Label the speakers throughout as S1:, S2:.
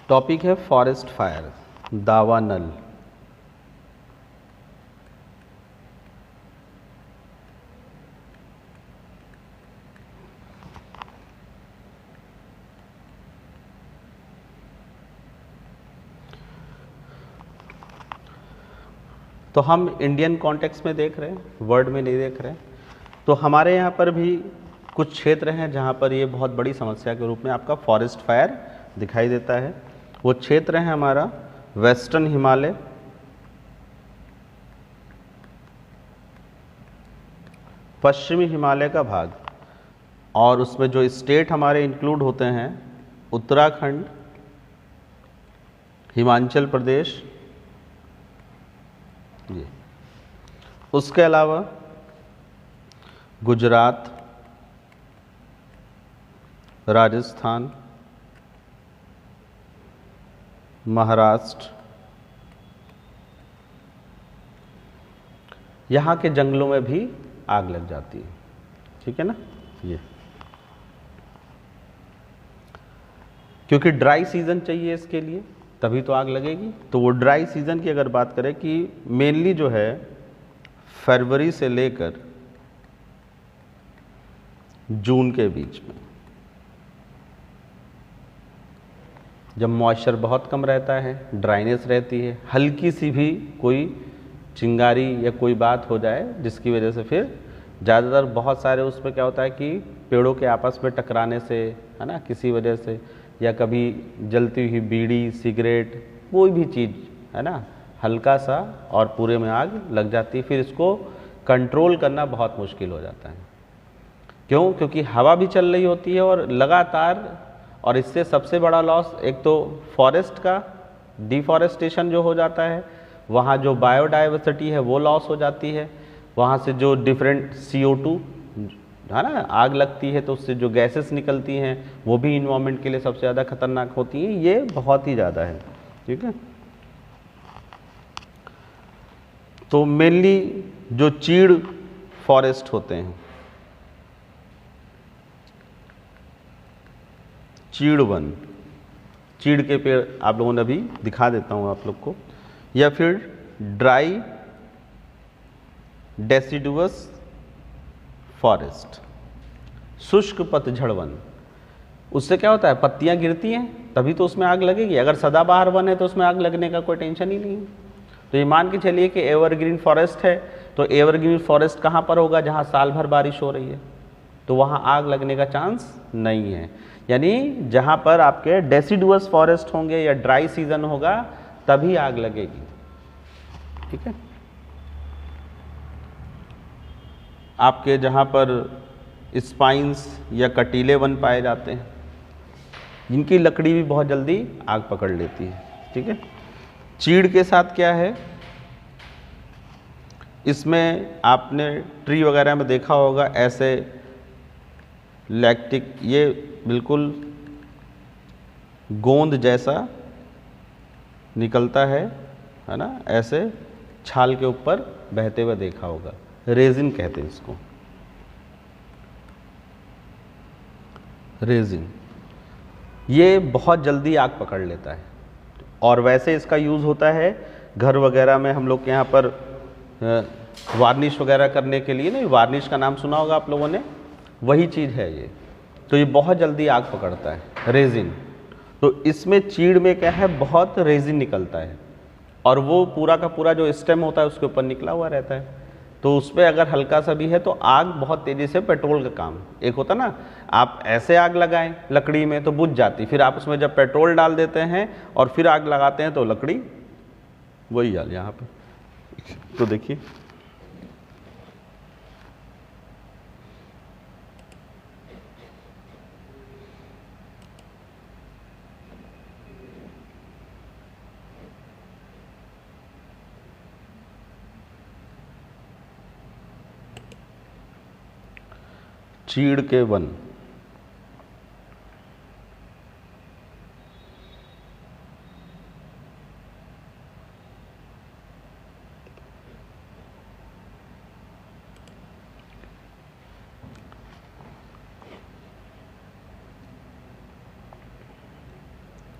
S1: Topic है forest fire, दावानल। तो हम इंडियन कॉन्टेक्स्ट में देख रहे हैं, वर्ल्ड में नहीं देख रहे हैं। तो हमारे यहाँ पर भी कुछ क्षेत्र हैं जहाँ पर ये बहुत बड़ी समस्या के रूप में आपका फॉरेस्ट फायर दिखाई देता है। वो क्षेत्र है हमारा वेस्टर्न हिमालय, पश्चिमी हिमालय का भाग, और उसमें जो स्टेट हमारे इंक्लूड होते हैं उत्तराखंड, हिमाचल प्रदेश, ये उसके अलावा गुजरात, राजस्थान, महाराष्ट्र, यहाँ के जंगलों में भी आग लग जाती है। ठीक है ना, ये क्योंकि ड्राई सीजन चाहिए इसके लिए, तभी तो आग लगेगी। तो वो ड्राई सीजन की अगर बात करें कि मेनली जो है फरवरी से लेकर जून के बीच में, जब मॉइस्चर बहुत कम रहता है, ड्राइनेस रहती है, हल्की सी भी कोई चिंगारी या कोई बात हो जाए जिसकी वजह से फिर ज़्यादातर बहुत सारे उसमें क्या होता है कि पेड़ों के आपस में टकराने से, है ना, किसी वजह से, या कभी जलती हुई बीड़ी, सिगरेट, कोई भी चीज़, है ना, हल्का सा और पूरे में आग लग जाती है। फिर इसको कंट्रोल करना बहुत मुश्किल हो जाता है। क्यों? क्योंकि हवा भी चल रही होती है और लगातार, और इससे सबसे बड़ा लॉस एक तो फॉरेस्ट का डिफॉरेस्टेशन जो हो जाता है, वहाँ जो बायोडाइवर्सिटी है वो लॉस हो जाती है, वहाँ से जो डिफरेंट CO2, है ना, आग लगती है तो उससे जो गैसेस निकलती हैं वो भी इन्वायरमेंट के लिए सबसे ज़्यादा खतरनाक होती हैं। ये बहुत ही ज़्यादा है। ठीक है, तो मेनली जो चीड़ फॉरेस्ट होते हैं, चीड़ वन, चीड़ के पेड़ आप लोगों ने अभी दिखा देता हूँ आप लोग को, या फिर ड्राई डेसिडुअस फॉरेस्ट, शुष्क पतझड़ वन। उससे क्या होता है, पत्तियां गिरती हैं तभी तो उसमें आग लगेगी। अगर सदाबहार वन है तो उसमें आग लगने का कोई टेंशन ही नहीं है। तो ये मान के चलिए कि एवरग्रीन फॉरेस्ट है, तो एवरग्रीन फॉरेस्ट कहाँ पर होगा, जहाँ साल भर बारिश हो रही है, तो वहाँ आग लगने का चांस नहीं है। यानी जहाँ पर आपके डेसिडुअस फॉरेस्ट होंगे या ड्राई सीजन होगा तभी आग लगेगी। ठीक है, आपके जहाँ पर स्पाइंस या कटीले वन पाए जाते हैं, जिनकी लकड़ी भी बहुत जल्दी आग पकड़ लेती है। ठीक है, चीड़ के साथ क्या है, इसमें आपने ट्री वगैरह में देखा होगा ऐसे लैक्टिक, ये बिल्कुल गोंद जैसा निकलता है ना, ऐसे छाल के ऊपर बहते हुए देखा होगा, रेजिन कहते हैं इसको, रेजिन। ये बहुत जल्दी आग पकड़ लेता है और वैसे इसका यूज़ होता है घर वगैरह में। हम लोग के यहाँ पर वार्निश वगैरह करने के लिए, नहीं, वार्निश का नाम सुना होगा आप लोगों ने, वही चीज़ है ये। तो ये बहुत जल्दी आग पकड़ता है, रेजिन। तो इसमें चीड़ में क्या है, बहुत रेजिन निकलता है और वो पूरा का पूरा जो स्टेम होता है उसके ऊपर निकला हुआ रहता है। तो उस पर अगर हल्का सा भी है तो आग बहुत तेज़ी से, पेट्रोल का काम, एक होता ना, आप ऐसे आग लगाएं लकड़ी में तो बुझ जाती, फिर आप उसमें जब पेट्रोल डाल देते हैं और फिर आग लगाते हैं तो लकड़ी, वही हाल यहाँ पे। तो देखिए, चीड़ के वन,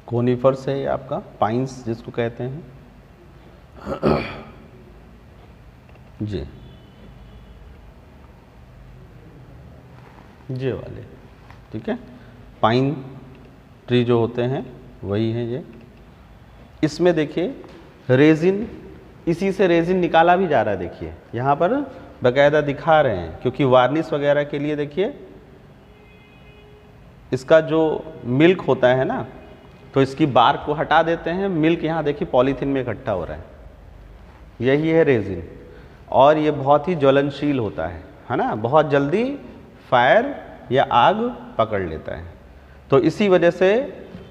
S1: कोनिफर्स है ये आपका, पाइन्स जिसको कहते हैं जी, ये वाले, ठीक है, पाइन ट्री जो होते हैं वही है ये। इसमें देखिए रेजिन, इसी से रेजिन निकाला भी जा रहा है, देखिए यहाँ पर बकायदा दिखा रहे हैं, क्योंकि वार्निश वगैरह के लिए देखिए इसका जो मिल्क होता है ना, तो इसकी बार्क को हटा देते हैं, मिल्क यहाँ देखिए पॉलीथीन में इकट्ठा हो रहा है, यही है रेजिन। और ये बहुत ही ज्वलनशील होता है ना, बहुत जल्दी फायर या आग पकड़ लेता है। तो इसी वजह से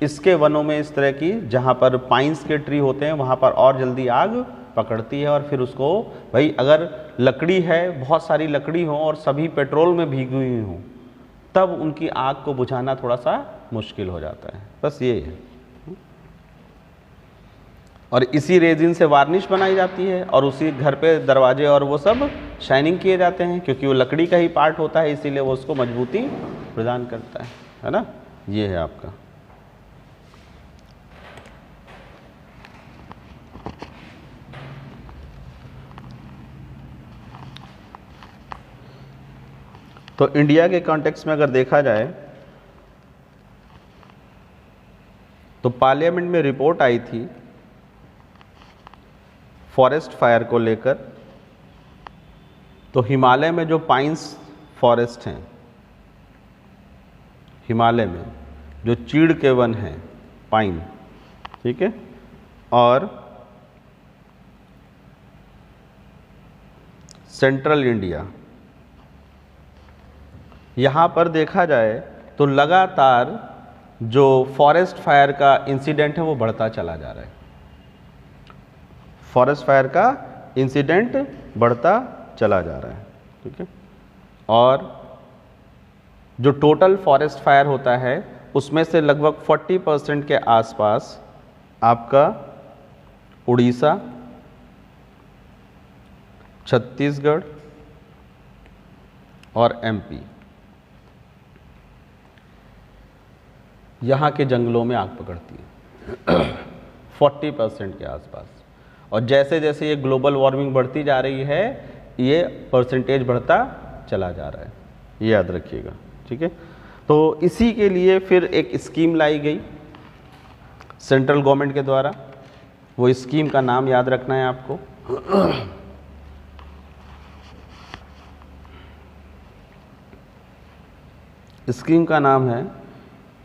S1: इसके वनों में इस तरह की, जहाँ पर पाइन्स के ट्री होते हैं वहाँ पर और जल्दी आग पकड़ती है। और फिर उसको, भाई अगर लकड़ी है, बहुत सारी लकड़ी हो और सभी पेट्रोल में भीगी हुई हो, तब उनकी आग को बुझाना थोड़ा सा मुश्किल हो जाता है, बस ये है। और इसी रेजिन से वार्निश बनाई जाती है और उसी घर पे दरवाजे और वो सब शाइनिंग किए जाते हैं, क्योंकि वो लकड़ी का ही पार्ट होता है, इसीलिए वो उसको मजबूती प्रदान करता है ना। ये है आपका। तो इंडिया के कॉन्टेक्स्ट में अगर देखा जाए तो पार्लियामेंट में रिपोर्ट आई थी फॉरेस्ट फायर को लेकर। तो हिमालय में जो पाइन्स फॉरेस्ट हैं, हिमालय में जो चीड़ के वन हैं पाइन, ठीक है, और सेंट्रल इंडिया, यहाँ पर देखा जाए तो लगातार जो फॉरेस्ट फायर का इंसिडेंट है वो बढ़ता चला जा रहा है। फॉरेस्ट फायर का इंसिडेंट बढ़ता चला जा रहा है, ठीक है। और जो टोटल फॉरेस्ट फायर होता है उसमें से लगभग 40% के आसपास आपका उड़ीसा, छत्तीसगढ़ और एमपी, यहाँ के जंगलों में आग पकड़ती है 40% के आसपास। और जैसे जैसे ये ग्लोबल वार्मिंग बढ़ती जा रही है, ये परसेंटेज बढ़ता चला जा रहा है, ये याद रखिएगा, ठीक है। तो इसी के लिए फिर एक स्कीम लाई गई सेंट्रल गवर्नमेंट के द्वारा। वो स्कीम का नाम याद रखना है आपको, स्कीम का नाम है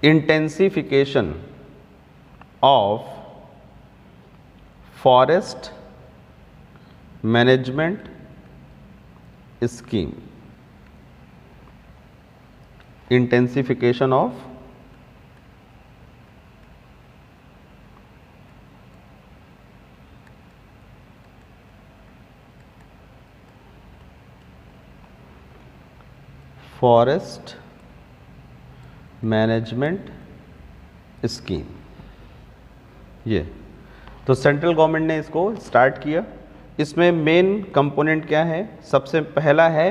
S1: intensification of forest management scheme. Intensification of forest management scheme, ये तो सेंट्रल गवर्नमेंट ने इसको स्टार्ट किया। इसमें मेन कंपोनेंट क्या है? सबसे पहला है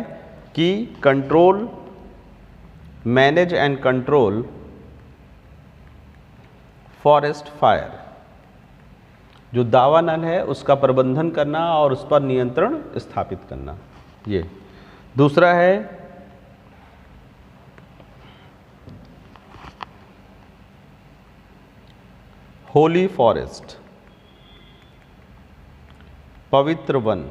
S1: कि control, manage and control forest fire, जो दावानल है उसका प्रबंधन करना और उस पर नियंत्रण स्थापित करना। ये दूसरा है होली फॉरेस्ट, पवित्र वन।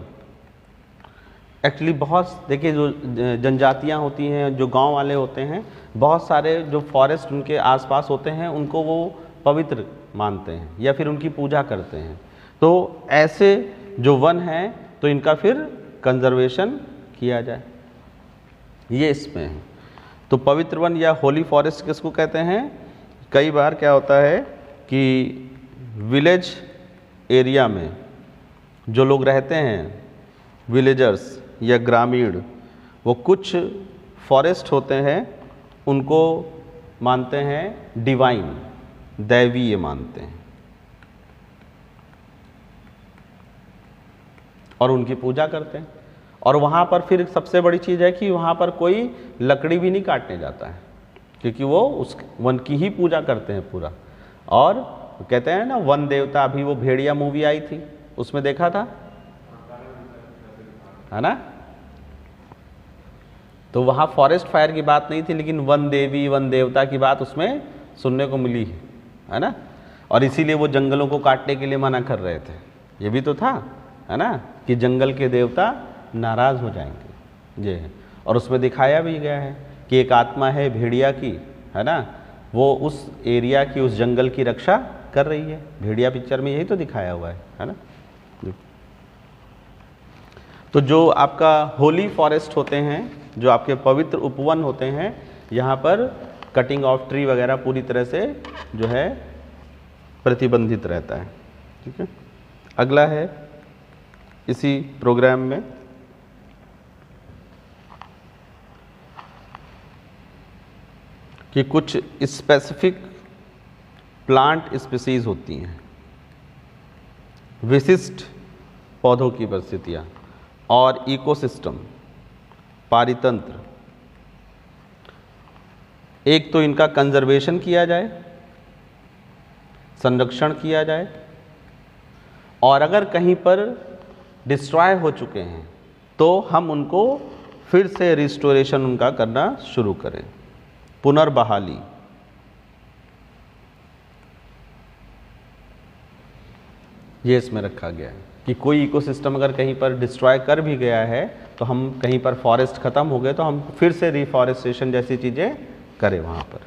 S1: एक्चुअली बहुत देखिए, जो जनजातियां होती हैं, जो गांव वाले होते हैं, बहुत सारे जो फॉरेस्ट उनके आसपास होते हैं उनको वो पवित्र मानते हैं या फिर उनकी पूजा करते हैं। तो ऐसे जो वन हैं तो इनका फिर कंजर्वेशन किया जाए, ये इसमें है। तो पवित्र वन या होली फॉरेस्ट किसको कहते हैं? कई बार क्या होता है कि विलेज एरिया में जो लोग रहते हैं, विलेजर्स या ग्रामीण, वो कुछ फॉरेस्ट होते हैं उनको मानते हैं डिवाइन, दैवीय मानते हैं और उनकी पूजा करते हैं। और वहाँ पर फिर सबसे बड़ी चीज़ है कि वहाँ पर कोई लकड़ी भी नहीं काटने जाता है, क्योंकि वो उस वन की ही पूजा करते हैं पूरा। और तो कहते हैं ना वन देवता, अभी वो भेड़िया मूवी आई थी उसमें देखा था, है ना। तो वहाँ फॉरेस्ट फायर की बात नहीं थी, लेकिन वन देवी वन देवता की बात उसमें सुनने को मिली है ना। और इसीलिए वो जंगलों को काटने के लिए मना कर रहे थे, ये भी तो था, है ना, कि जंगल के देवता नाराज़ हो जाएंगे ये। और उसमें दिखाया भी गया है कि एक आत्मा है भेड़िया की, है ना, वो उस एरिया की, उस जंगल की रक्षा कर रही है। भेड़िया पिक्चर में यही तो दिखाया हुआ है ना। तो जो आपका होली फॉरेस्ट होते हैं, जो आपके पवित्र उपवन होते हैं, यहाँ पर कटिंग ऑफ ट्री वगैरह पूरी तरह से जो है प्रतिबंधित रहता है। ठीक है, अगला है इसी प्रोग्राम में कि कुछ स्पेसिफिक प्लांट स्पीसीज होती हैं, विशिष्ट पौधों की परिस्थितियाँ और इकोसिस्टम, पारितंत्र। एक तो इनका कंजर्वेशन किया जाए, संरक्षण किया जाए, और अगर कहीं पर डिस्ट्रॉय हो चुके हैं तो हम उनको फिर से रिस्टोरेशन उनका करना शुरू करें, पुनर्बहाली। ये इसमें रखा गया है कि कोई इकोसिस्टम अगर कहीं पर डिस्ट्रॉय कर भी गया है तो हम कहीं पर फॉरेस्ट ख़त्म हो गए तो हम फिर से रिफॉरेस्टेशन जैसी चीज़ें करें वहाँ पर।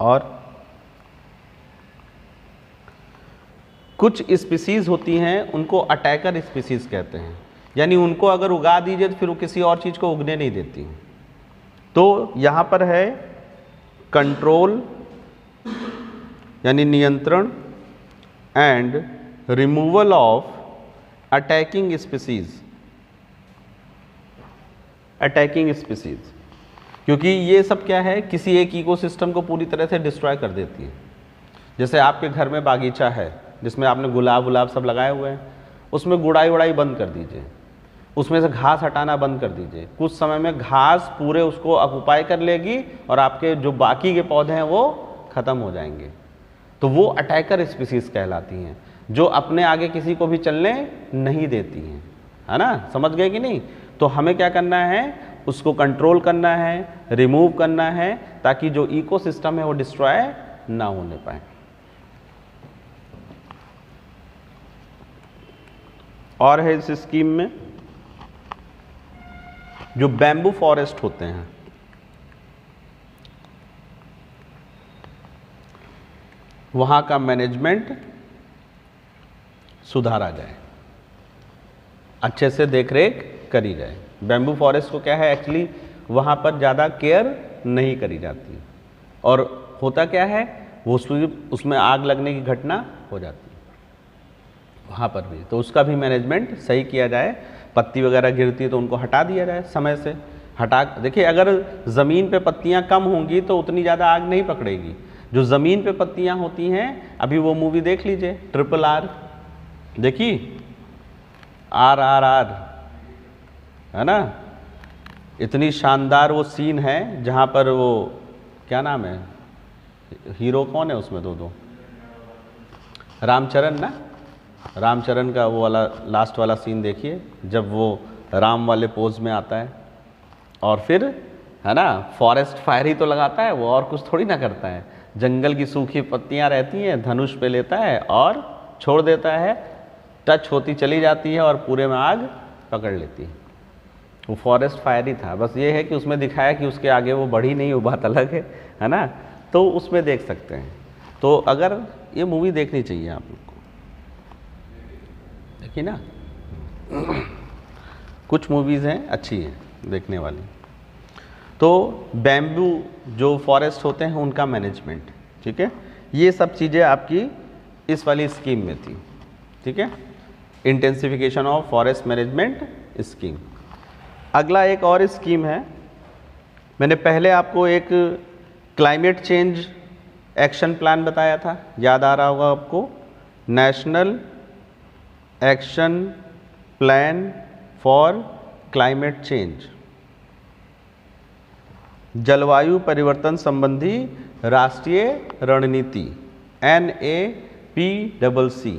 S1: और कुछ स्पीसीज़ होती हैं उनको अटैकर स्पीसीज़ कहते हैं, यानी उनको अगर उगा दीजिए तो फिर वो किसी और चीज़ को उगने नहीं देती। तो यहाँ पर है कंट्रोल यानी नियंत्रण and removal of attacking species, attacking species, क्योंकि ये सब क्या है, किसी एक इकोसिस्टम को पूरी तरह से डिस्ट्रॉय कर देती है। जैसे आपके घर में बागीचा है जिसमें आपने गुलाब सब लगाए हुए हैं, उसमें गुड़ाई उड़ाई बंद कर दीजिए, उसमें से घास हटाना बंद कर दीजिए। कुछ समय में घास पूरे उसको ऑक्युपाई कर लेगी और आपके जो बाकी के पौधे हैं वो ख़त्म हो जाएंगे। तो वो अटैकर स्पीसीज कहलाती हैं, जो अपने आगे किसी को भी चलने नहीं देती हैं, है ना। समझ गए कि नहीं। तो हमें क्या करना है, उसको कंट्रोल करना है, रिमूव करना है, ताकि जो इकोसिस्टम है वो डिस्ट्रॉय ना होने पाए। और है इस स्कीम में जो बैम्बू फॉरेस्ट होते हैं, वहाँ का मैनेजमेंट सुधारा जाए, अच्छे से देखरेख करी जाए। बैम्बू फॉरेस्ट को क्या है, एक्चुअली वहाँ पर ज़्यादा केयर नहीं करी जाती, और होता क्या है, वो उसमें आग लगने की घटना हो जाती है वहाँ पर भी। तो उसका भी मैनेजमेंट सही किया जाए। पत्ती वगैरह गिरती है तो उनको हटा दिया जाए, समय से हटा। देखिए, अगर ज़मीन पे पत्तियाँ कम होंगी तो उतनी ज़्यादा आग नहीं पकड़ेगी। जो ज़मीन पे पत्तियाँ होती हैं, अभी वो मूवी देख लीजिए, RRR देखी, RRR, है ना। इतनी शानदार वो सीन है जहाँ पर वो, क्या नाम है, हीरो कौन है उसमें, दो रामचरण ना, रामचरण का वो वाला लास्ट वाला सीन देखिए, जब वो राम वाले पोज में आता है और फिर, है ना, फॉरेस्ट फायर ही तो लगाता है वो, और कुछ थोड़ी ना करता है। जंगल की सूखी पत्तियां रहती हैं, धनुष पे लेता है और छोड़ देता है, टच होती चली जाती है और पूरे में आग पकड़ लेती है। वो फॉरेस्ट फायर ही था। बस ये है कि उसमें दिखाया कि उसके आगे वो बढ़ी नहीं, वो बात अलग है ना। तो उसमें देख सकते हैं। तो अगर ये मूवी देखनी चाहिए आप लोग को, देखिए ना, कुछ मूवीज़ हैं अच्छी हैं देखने वाली। तो बैम्बू जो फॉरेस्ट होते हैं उनका मैनेजमेंट, ठीक है, ये सब चीज़ें आपकी इस वाली स्कीम में थी। ठीक है, intensification of forest management scheme. अगला एक और स्कीम है, मैंने पहले आपको एक क्लाइमेट चेंज एक्शन प्लान बताया था, याद आ रहा होगा आपको, national action plan for climate change, जलवायु परिवर्तन संबंधी राष्ट्रीय रणनीति, NAPCC,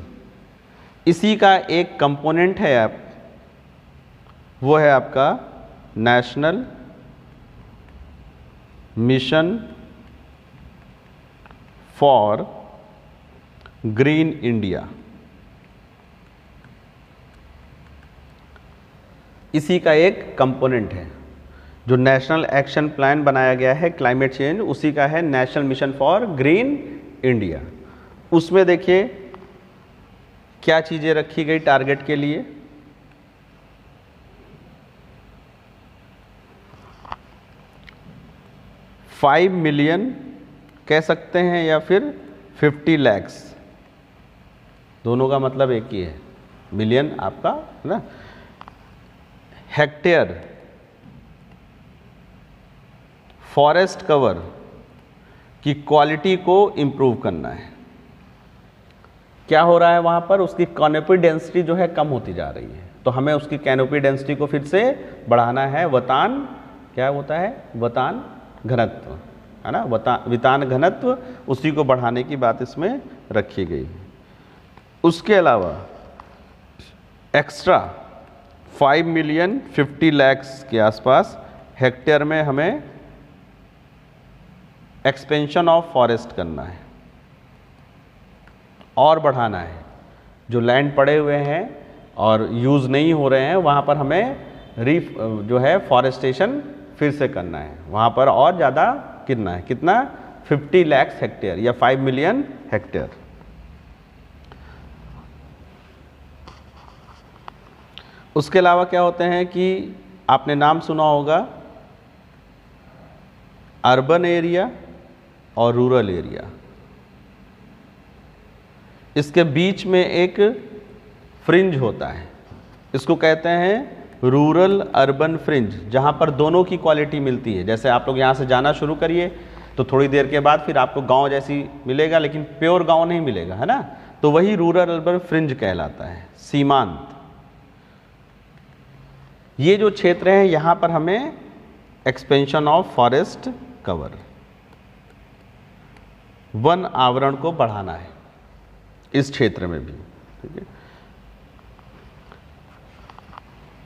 S1: इसी का एक कंपोनेंट है वो है आपका national mission for green India. इसी का एक कंपोनेंट है जो नेशनल एक्शन प्लान बनाया गया है क्लाइमेट चेंज, उसी का है national mission for green India. उसमें देखिए क्या चीज़ें रखी गई टारगेट के लिए। फाइव मिलियन कह सकते हैं या फिर 50 lakhs, दोनों का मतलब एक ही है, मिलियन आपका है ना, हेक्टेयर फॉरेस्ट कवर की क्वालिटी को इम्प्रूव करना है। क्या हो रहा है वहाँ पर, उसकी कैनोपी डेंसिटी जो है कम होती जा रही है, तो हमें उसकी कैनोपी डेंसिटी को फिर से बढ़ाना है। वतान क्या होता है, वतान घनत्व है ना, वितान घनत्व, उसी को बढ़ाने की बात इसमें रखी गई है। उसके अलावा एक्स्ट्रा 5 मिलियन 50 lakhs के आसपास हेक्टेयर में हमें एक्सपेंशन ऑफ फॉरेस्ट करना है और बढ़ाना है। जो लैंड पड़े हुए हैं और यूज़ नहीं हो रहे हैं वहाँ पर हमें जो है फॉरेस्टेशन फिर से करना है, वहाँ पर और ज़्यादा कितना है, कितना 50 lakhs हेक्टेयर या 5 मिलियन हेक्टेयर। उसके अलावा क्या होते हैं कि आपने नाम सुना होगा अर्बन एरिया और रूरल एरिया, इसके बीच में एक फ्रिंज होता है, इसको कहते हैं रूरल अर्बन फ्रिंज, जहाँ पर दोनों की क्वालिटी मिलती है। जैसे आप लोग यहाँ से जाना शुरू करिए तो थोड़ी देर के बाद फिर आपको गांव जैसी मिलेगा, लेकिन प्योर गांव नहीं मिलेगा, है ना, तो वही रूरल अर्बन फ्रिंज कहलाता है, सीमांत। ये जो क्षेत्र है यहाँ पर हमें expansion of forest cover, one आवरण को बढ़ाना है इस क्षेत्र में भी, ठीक है।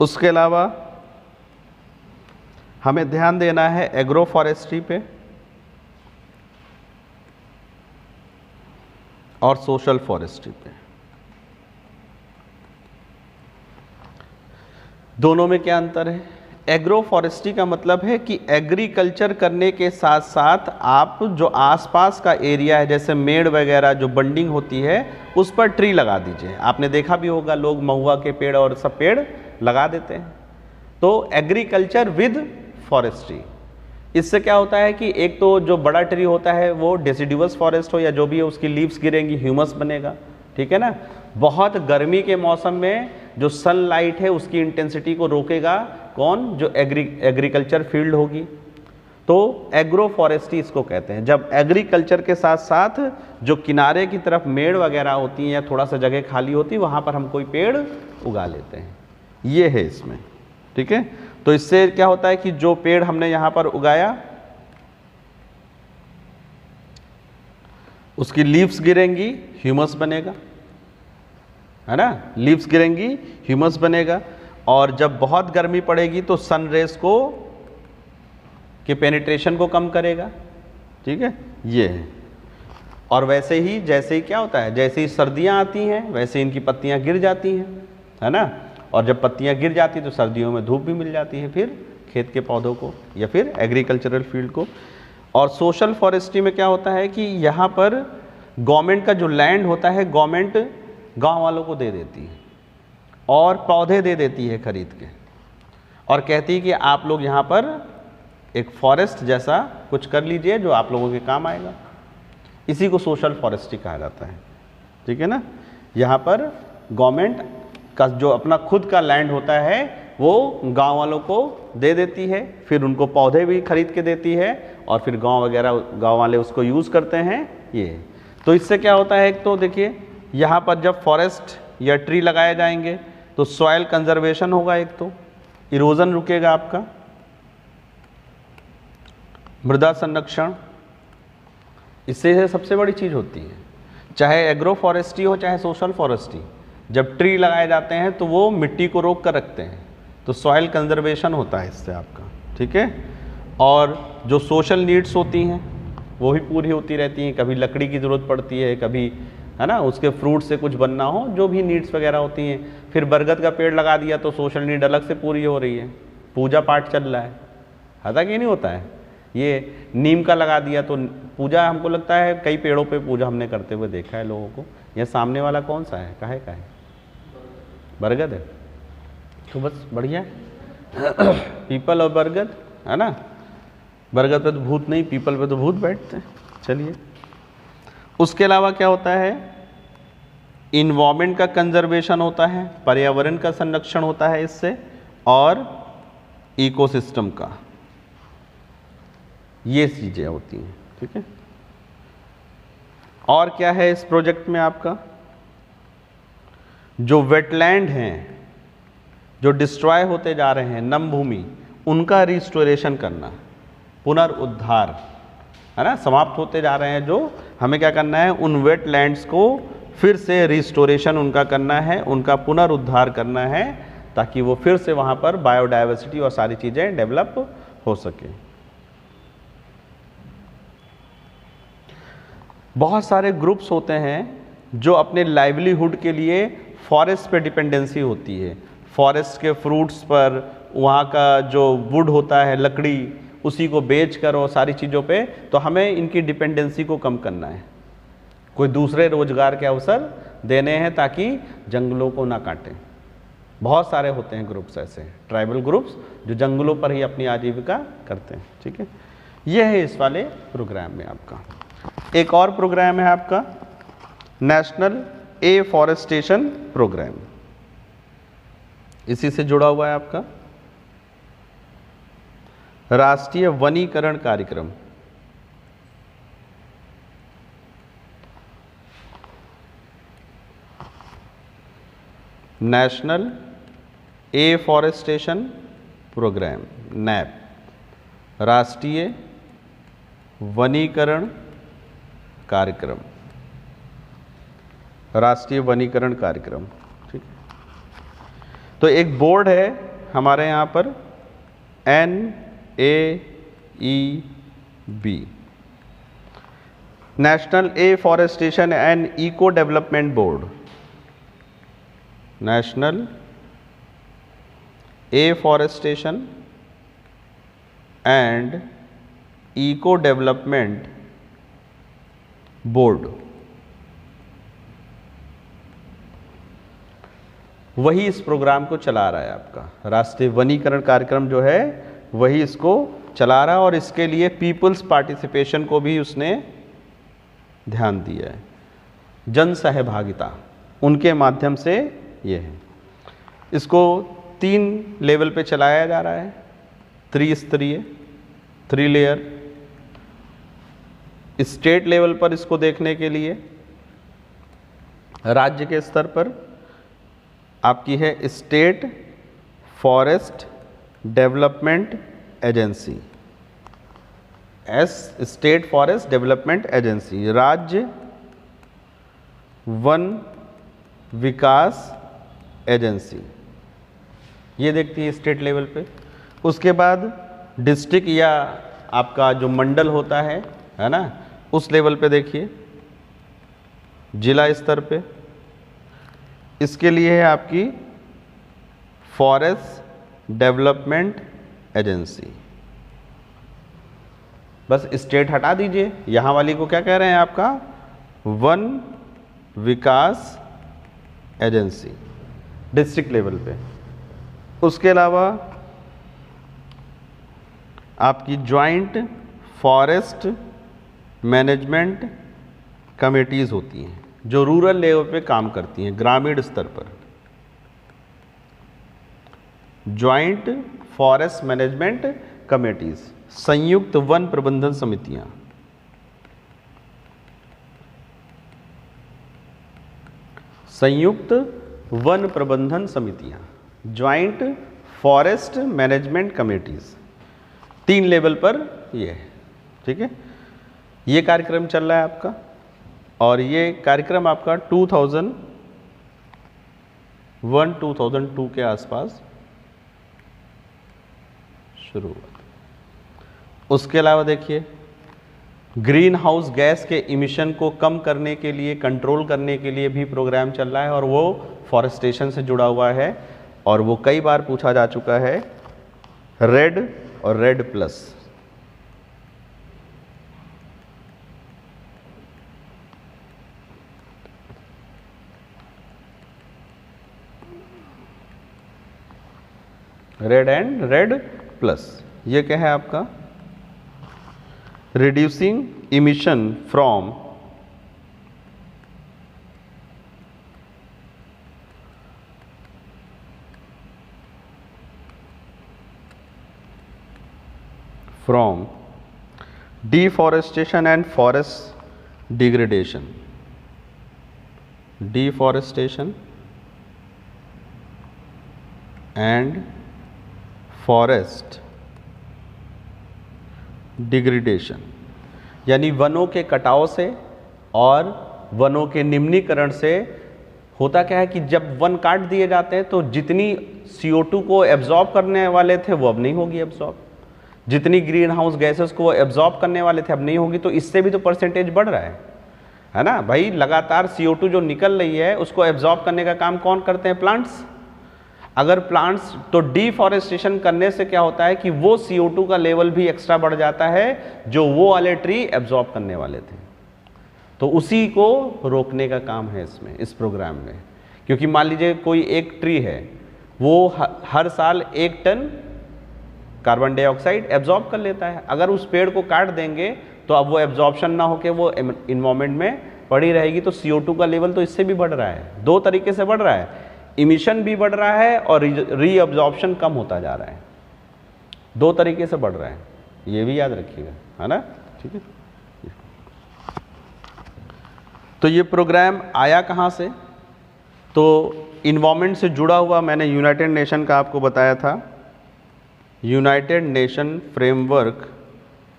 S1: उसके अलावा हमें ध्यान देना है एग्रो फॉरेस्ट्री पे और सोशल फॉरेस्ट्री पे। दोनों में क्या अंतर है? एग्रो फॉरेस्ट्री का मतलब है कि एग्रीकल्चर करने के साथ साथ आप जो आसपास का एरिया है, जैसे मेड़ वगैरह जो बंडिंग होती है, उस पर ट्री लगा दीजिए। आपने देखा भी होगा लोग महुआ के पेड़ और सब पेड़ लगा देते हैं। तो एग्रीकल्चर विद फॉरेस्ट्री, इससे क्या होता है कि एक तो जो बड़ा ट्री होता है वो डेसिडुअस फॉरेस्ट हो या जो भी है, उसकी लीव्स गिरेंगी, ह्यूमस बनेगा, ठीक है ना। बहुत गर्मी के मौसम में जो सनलाइट है उसकी इंटेंसिटी को रोकेगा कौन? जो एग्रीकल्चर फील्ड होगी। तो एग्रो फॉरेस्ट्री इसको कहते हैं, जब एग्रीकल्चर के साथ साथ जो किनारे की तरफ मेड़ वगैरह होती हैं या थोड़ा सा जगह खाली होती है, वहाँ पर हम कोई पेड़ उगा लेते हैं। ये है इसमें, ठीक है। तो इससे क्या होता है कि जो पेड़ हमने यहाँ पर उगाया उसकी लीव्स गिरेंगी, ह्यूमस बनेगा, है ना, लीव्स गिरेंगी, ह्यूमस बनेगा। और जब बहुत गर्मी पड़ेगी तो सन रेस को के पेनिट्रेशन को कम करेगा, ठीक है, ये है। और वैसे ही जैसे ही क्या होता है, जैसे ही सर्दियाँ आती हैं वैसे इनकी पत्तियाँ गिर जाती हैं, है ना। और जब पत्तियाँ गिर जाती हैं तो सर्दियों में धूप भी मिल जाती है फिर खेत के पौधों को या फिर एग्रीकल्चरल फील्ड को। और सोशल फॉरेस्ट्री में क्या होता है कि यहाँ पर गवर्नमेंट का जो लैंड होता है, गवर्नमेंट गांव वालों को दे देती है और पौधे दे देती है खरीद के, और कहती है कि आप लोग यहाँ पर एक फॉरेस्ट जैसा कुछ कर लीजिए जो आप लोगों के काम आएगा। इसी को सोशल फॉरेस्ट्री कहा जाता है, ठीक है ना। यहाँ पर गवर्नमेंट का जो अपना खुद का लैंड होता है वो गांव वालों को दे देती है, फिर उनको पौधे भी खरीद के देती है और फिर गांव वाले उसको यूज़ करते हैं। ये तो इससे क्या होता है, एक तो देखिए यहाँ पर जब फॉरेस्ट या ट्री लगाए जाएंगे तो सॉइल कंजर्वेशन होगा, एक तो इरोजन रुकेगा आपका, मृदा संरक्षण, इससे सबसे बड़ी चीज़ होती है। चाहे एग्रो फॉरेस्ट्री हो चाहे सोशल फॉरेस्ट्री, जब ट्री लगाए जाते हैं तो वो मिट्टी को रोक कर रखते हैं, तो सॉइल कंजर्वेशन होता है इससे आपका, ठीक है। और जो सोशल नीड्स होती हैं वो भी पूरी होती रहती हैं, कभी लकड़ी की ज़रूरत पड़ती है, कभी है ना उसके फ्रूट से कुछ बनना हो, जो भी नीड्स वगैरह होती हैं। फिर बरगद का पेड़ लगा दिया तो सोशल नीड अलग से पूरी हो रही है, पूजा पाठ चल रहा है था कि नहीं होता है। ये नीम का लगा दिया तो पूजा, हमको लगता है कई पेड़ों पे पूजा हमने करते हुए देखा है लोगों को। यह सामने वाला कौन सा है, काहे का है? बरगद है, तो बस बढ़िया है। पीपल और बरगद है ना, बरगद पे तो भूत नहीं, पीपल पे तो भूत बैठते हैं। चलिए, उसके अलावा क्या होता है, इन्वायरमेंट का कंजर्वेशन होता है, पर्यावरण का संरक्षण होता है इससे, और इकोसिस्टम का, ये चीजें होती हैं, ठीक है। और क्या है इस प्रोजेक्ट में आपका, जो वेटलैंड हैं जो डिस्ट्रॉय होते जा रहे हैं, नम भूमि, उनका रिस्टोरेशन करना, पुनर्उद्धार, है ना, समाप्त होते जा रहे हैं जो, हमें क्या करना है, उन वेटलैंड्स को फिर से रिस्टोरेशन उनका करना है, उनका पुनरुद्धार करना है, ताकि वो फिर से वहाँ पर बायोडाइवर्सिटी और सारी चीज़ें डेवलप हो सके। बहुत सारे ग्रुप्स होते हैं जो अपने लाइवलीहुड के लिए फॉरेस्ट पे डिपेंडेंसी होती है, फॉरेस्ट के फ्रूट्स पर, वहाँ का जो वुड होता है, लकड़ी, उसी को बेच कर और सारी चीज़ों पे, तो हमें इनकी डिपेंडेंसी को कम करना है, कोई दूसरे रोजगार के अवसर देने हैं ताकि जंगलों को ना काटें। बहुत सारे होते हैं ग्रुप्स ऐसे, ट्राइबल ग्रुप्स जो जंगलों पर ही अपनी आजीविका करते हैं, ठीक है। यह है इस वाले प्रोग्राम में आपका। एक और प्रोग्राम है आपका नेशनल एफॉरेस्टेशन प्रोग्राम, इसी से जुड़ा हुआ है आपका राष्ट्रीय वनीकरण कार्यक्रम। नेशनल एफॉरेस्टेशन प्रोग्राम, नैप, राष्ट्रीय वनीकरण कार्यक्रम, राष्ट्रीय वनीकरण कार्यक्रम, ठीक है। तो एक बोर्ड है हमारे यहाँ पर, NAEB, national afforestation and eco development board, national afforestation and eco development board, वही इस प्रोग्राम को चला रहा है आपका। राष्ट्रीय वनीकरण कार्यक्रम जो है वही इसको चला रहा है, और इसके लिए पीपल्स पार्टिसिपेशन को भी उसने ध्यान दिया है, जन सहभागिता, उनके माध्यम से ये है। इसको 3 लेवल पे चलाया जा रहा है, त्रिस्तरीय, 3 लेयर। स्टेट लेवल पर इसको देखने के लिए राज्य के स्तर पर आपकी है state forest development agency, state forest development agency, राज्य वन विकास एजेंसी, ये देखती है स्टेट लेवल पे। उसके बाद डिस्ट्रिक्ट या आपका जो मंडल होता है ना, उस लेवल पे देखिए, जिला स्तर पे, इसके लिए है आपकी फॉरेस्ट डेवलपमेंट एजेंसी। बस स्टेट हटा दीजिए, यहाँ वाली को क्या कह रहे हैं आपका, वन विकास एजेंसी, डिस्ट्रिक्ट लेवल पे। उसके अलावा आपकी जॉइंट फॉरेस्ट मैनेजमेंट कमेटीज़ होती हैं जो रूरल लेवल पे काम करती हैं, ग्रामीण स्तर पर। जॉइंट फॉरेस्ट मैनेजमेंट कमेटीज, संयुक्त वन प्रबंधन समितियां, संयुक्त वन प्रबंधन समितियां, joint forest management committees, 3 level पर ये है, ठीक है। ये कार्यक्रम चल रहा है आपका। और ये कार्यक्रम आपका 2001-2002 के आसपास शुरू हुआ। उसके अलावा देखिए, ग्रीन हाउस गैस के इमिशन को कम करने के लिए, कंट्रोल करने के लिए भी प्रोग्राम चल रहा है और वो फॉरेस्टेशन से जुड़ा हुआ है और वो कई बार पूछा जा चुका है, रेड और red plus. Red and red plus, ये क्या है आपका, reducing emission from deforestation and forest degradation, deforestation and forest degradation, यानी वनों के कटाव से और वनों के निम्नीकरण से होता क्या है कि जब वन काट दिए जाते हैं तो जितनी CO2 को एब्जॉर्ब करने वाले थे वो अब नहीं होगी एब्जॉर्ब, जितनी ग्रीन हाउस गैसेस को एब्जॉर्ब करने वाले थे अब नहीं होगी, तो इससे भी तो परसेंटेज बढ़ रहा है ना भाई। लगातार CO2 जो निकल रही है उसको एब्जॉर्ब करने का काम कौन करते हैं, प्लांट्स। अगर प्लांट्स, तो डिफॉरेस्टेशन करने से क्या होता है कि वो CO2 का लेवल भी एक्स्ट्रा बढ़ जाता है जो वो वाले ट्री एब्जॉर्ब करने वाले थे, तो उसी को रोकने का काम है इसमें, इस प्रोग्राम में। क्योंकि मान लीजिए कोई एक ट्री है, वो हर साल 1 टन कार्बन डाइऑक्साइड एब्जॉर्ब कर लेता है, अगर उस पेड़ को काट देंगे तो अब वो एब्जॉर्प्शन ना होकर वो इन्वायरमेंट में पड़ी रहेगी, तो CO2 का लेवल तो इससे भी बढ़ रहा है, 2 तरीके से बढ़ रहा है, इमिशन भी बढ़ रहा है और रीअब्जॉर्प्शन कम होता जा रहा है, 2 तरीके से बढ़ रहा है, ये भी याद रखिएगा, है ना, ठीक है। तो ये प्रोग्राम आया कहाँ से, तो इन्वायरमेंट से जुड़ा हुआ, मैंने यूनाइटेड नेशन का आपको बताया था, United nation framework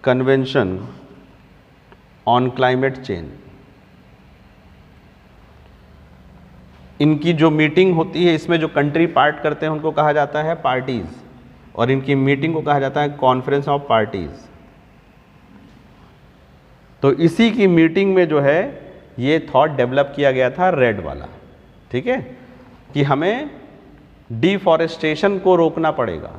S1: convention on climate change. इनकी जो मीटिंग होती है, इसमें जो कंट्री पार्ट करते हैं उनको कहा जाता है पार्टीज, और इनकी मीटिंग को कहा जाता है कॉन्फ्रेंस ऑफ पार्टीज। तो इसी की मीटिंग में जो है ये थॉट डेवलप किया गया था, रेड वाला, ठीक है, कि हमें डिफॉरेस्टेशन को रोकना पड़ेगा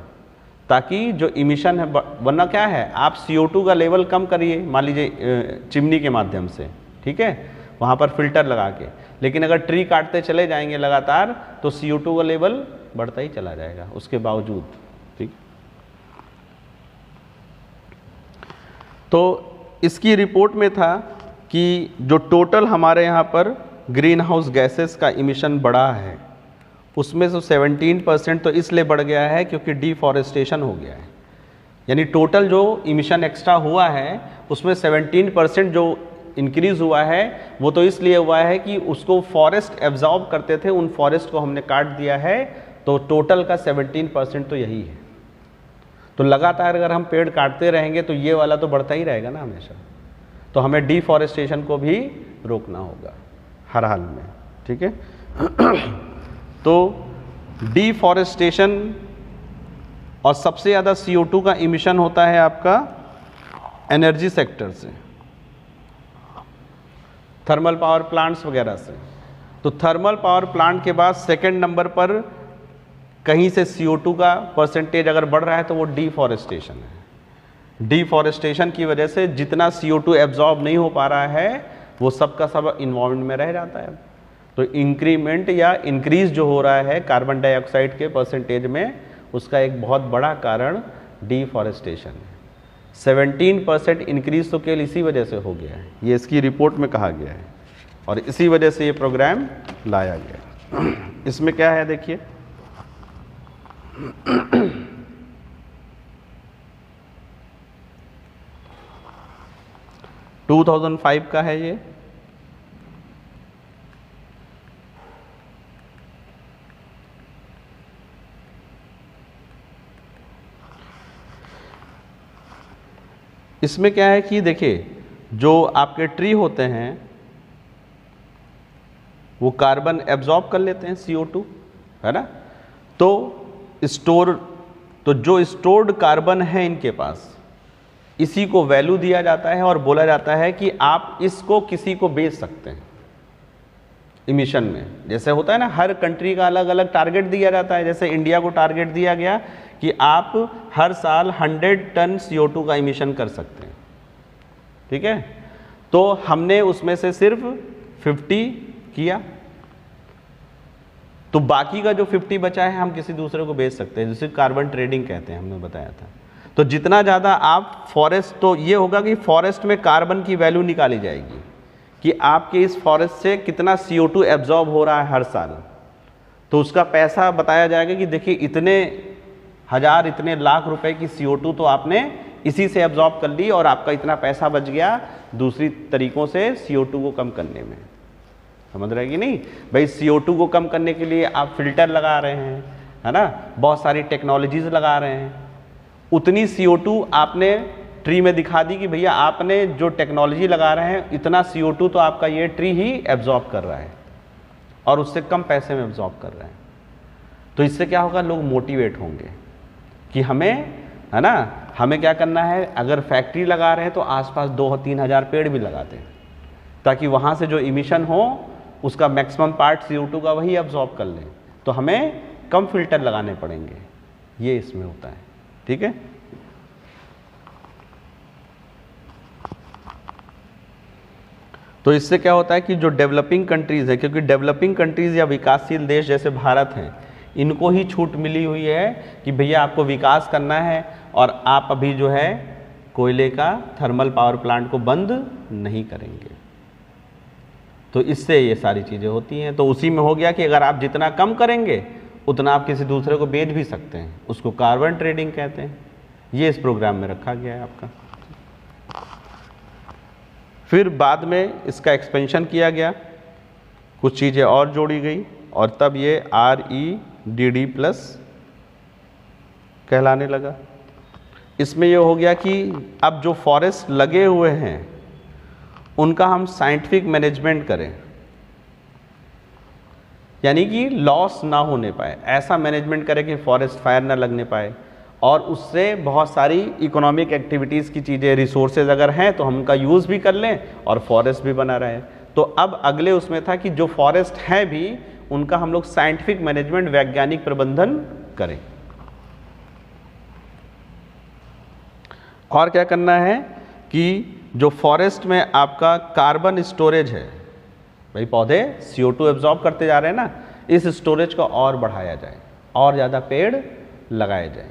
S1: ताकि जो इमिशन है, वरना क्या है, आप CO2 का लेवल कम करिए, मान लीजिए चिमनी के माध्यम से, ठीक है, वहाँ पर फिल्टर लगा के, लेकिन अगर ट्री काटते चले जाएंगे लगातार तो CO2 का लेवल बढ़ता ही चला जाएगा उसके बावजूद, ठीक। तो इसकी रिपोर्ट में था कि जो टोटल हमारे यहाँ पर ग्रीन हाउस गैसेस का इमिशन बढ़ा है उसमें से 17% तो इसलिए बढ़ गया है क्योंकि डिफॉरेस्टेशन हो गया है, यानी टोटल जो इमिशन एक्स्ट्रा हुआ है उसमें 17% जो इंक्रीज हुआ है वो तो इसलिए हुआ है कि उसको फॉरेस्ट एब्जॉर्ब करते थे, उन फॉरेस्ट को हमने काट दिया है, तो टोटल का 17% तो यही है। तो लगातार अगर हम पेड़ काटते रहेंगे तो ये वाला तो बढ़ता ही रहेगा ना हमेशा, तो हमें डिफॉरेस्टेशन को भी रोकना होगा हर हाल में, ठीक है। तो डिफॉरेस्टेशन और सबसे ज़्यादा CO2 का इमिशन होता है आपका एनर्जी सेक्टर से, थर्मल पावर प्लांट्स वगैरह से। तो थर्मल पावर प्लांट के बाद सेकंड नंबर पर कहीं से CO2 का परसेंटेज अगर बढ़ रहा है तो वो डिफॉरेस्टेशन है। डिफॉरेस्टेशन की वजह से जितना CO2 एब्जॉर्ब नहीं हो पा रहा है वो सब का सब इन्वायरमेंट में रह जाता है। तो इंक्रीमेंट या इंक्रीज जो हो रहा है कार्बन डाइऑक्साइड के परसेंटेज में, उसका एक बहुत बड़ा कारण डिफॉरेस्टेशन है। 17% इंक्रीज तो केवल इसी वजह से हो गया है, ये इसकी रिपोर्ट में कहा गया है और इसी वजह से ये प्रोग्राम लाया गया। इसमें क्या है देखिए, टू 2005 का है ये, इसमें क्या है कि देखिए जो आपके ट्री होते हैं वो कार्बन एब्जॉर्ब कर लेते हैं CO2, है ना। तो जो स्टोर्ड कार्बन है इनके पास, इसी को वैल्यू दिया जाता है और बोला जाता है कि आप इसको किसी को बेच सकते हैं इमिशन में। जैसे होता है ना, हर कंट्री का अलग अलग टारगेट दिया जाता है। जैसे इंडिया को टारगेट दिया गया कि आप हर साल 100 टन CO2 का इमिशन कर सकते हैं, ठीक है। तो हमने उसमें से सिर्फ 50 किया, तो बाकी का जो 50 बचा है हम किसी दूसरे को बेच सकते हैं, जिसे कार्बन ट्रेडिंग कहते हैं, हमने बताया था। तो जितना ज़्यादा आप फॉरेस्ट, तो ये होगा कि फॉरेस्ट में कार्बन की वैल्यू निकाली जाएगी कि आपके इस फॉरेस्ट से कितना CO2 एब्जॉर्ब हो रहा है हर साल। तो उसका पैसा बताया जाएगा कि देखिए इतने हजार, इतने लाख रुपए की CO2 तो आपने इसी से एब्जॉर्ब कर ली और आपका इतना पैसा बच गया दूसरी तरीकों से CO2 को कम करने में। समझ रहे कि नहीं भाई? CO2 को कम करने के लिए आप फिल्टर लगा रहे हैं, है ना, बहुत सारी टेक्नोलॉजीज लगा रहे हैं। उतनी CO2 आपने ट्री में दिखा दी कि भैया आपने जो टेक्नोलॉजी लगा रहे हैं इतना CO2 तो आपका ये ट्री ही एब्जॉर्ब कर रहा है और उससे कम पैसे में एब्जॉर्ब कर रहा है। तो इससे क्या होगा, लोग मोटिवेट होंगे कि हमें, है ना, हमें क्या करना है। अगर फैक्ट्री लगा रहे हैं तो आसपास 2-3 हज़ार पेड़ भी लगाते हैं, ताकि वहाँ से जो इमिशन हो उसका मैक्सिमम पार्ट CO2 का वही एब्जॉर्ब कर लें। तो हमें कम फिल्टर लगाने पड़ेंगे, ये इसमें होता है, ठीक है। तो इससे क्या होता है कि जो डेवलपिंग कंट्रीज़ है, क्योंकि डेवलपिंग कंट्रीज़ या विकासशील देश जैसे भारत हैं, इनको ही छूट मिली हुई है कि भैया आपको विकास करना है और आप अभी जो है कोयले का थर्मल पावर प्लांट को बंद नहीं करेंगे। तो इससे ये सारी चीज़ें होती हैं। तो उसी में हो गया कि अगर आप जितना कम करेंगे उतना आप किसी दूसरे को बेच भी सकते हैं, उसको कार्बन ट्रेडिंग कहते हैं। ये इस प्रोग्राम में रखा गया है आपका। फिर बाद में इसका एक्सपेंशन किया गया, कुछ चीज़ें और जोड़ी गई और तब ये REDD+ कहलाने लगा। इसमें ये हो गया कि अब जो फॉरेस्ट लगे हुए हैं उनका हम साइंटिफिक मैनेजमेंट करें, यानी कि लॉस ना होने पाए, ऐसा मैनेजमेंट करें कि फॉरेस्ट फायर ना लगने पाए और उससे बहुत सारी इकोनॉमिक एक्टिविटीज़ की चीज़ें, रिसोर्सेज अगर हैं तो हम उनका यूज़ भी कर लें और फॉरेस्ट भी बना रहे। तो अब अगले उसमें था कि जो फॉरेस्ट है भी उनका हम लोग साइंटिफिक मैनेजमेंट, वैज्ञानिक प्रबंधन करें। और क्या करना है कि जो फॉरेस्ट में आपका कार्बन स्टोरेज है, भाई पौधे CO2 एब्जॉर्ब करते जा रहे हैं ना, इस स्टोरेज को और बढ़ाया जाए और ज़्यादा पेड़ लगाए जाए,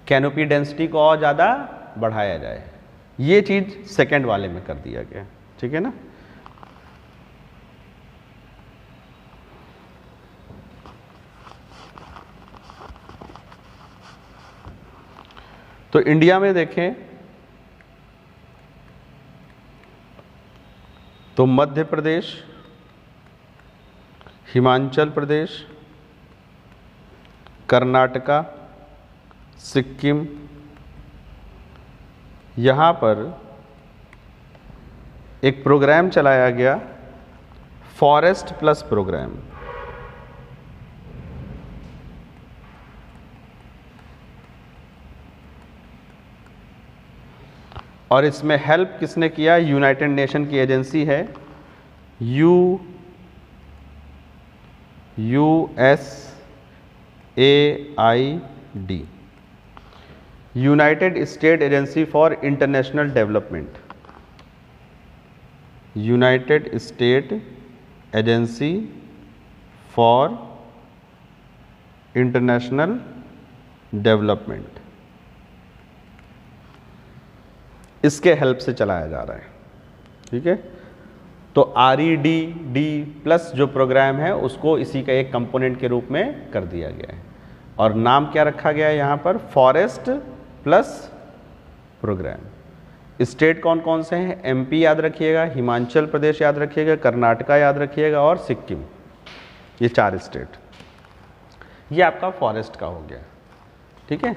S1: कैनोपी डेंसिटी को और ज़्यादा बढ़ाया जाए। ये चीज़ सेकंड वाले में कर दिया गया, ठीक है ना। तो इंडिया में देखें तो मध्य प्रदेश, हिमाचल प्रदेश, कर्नाटका, सिक्किम, यहाँ पर एक प्रोग्राम चलाया गया, फॉरेस्ट प्लस प्रोग्राम। और इसमें हेल्प किसने किया? यूनाइटेड नेशन की एजेंसी है USAID, United state agency for international development, United state agency for international development, इसके हेल्प से चलाया जा रहा है, ठीक है। तो REDD+ जो प्रोग्राम है उसको इसी का एक कंपोनेंट के रूप में कर दिया गया है और नाम क्या रखा गया है यहाँ पर? Forest plus programme. स्टेट कौन कौन से हैं? MP याद रखिएगा, हिमाचल प्रदेश याद रखिएगा, कर्नाटका याद रखिएगा और सिक्किम, ये 4 स्टेट। ये आपका फॉरेस्ट का हो गया, ठीक है।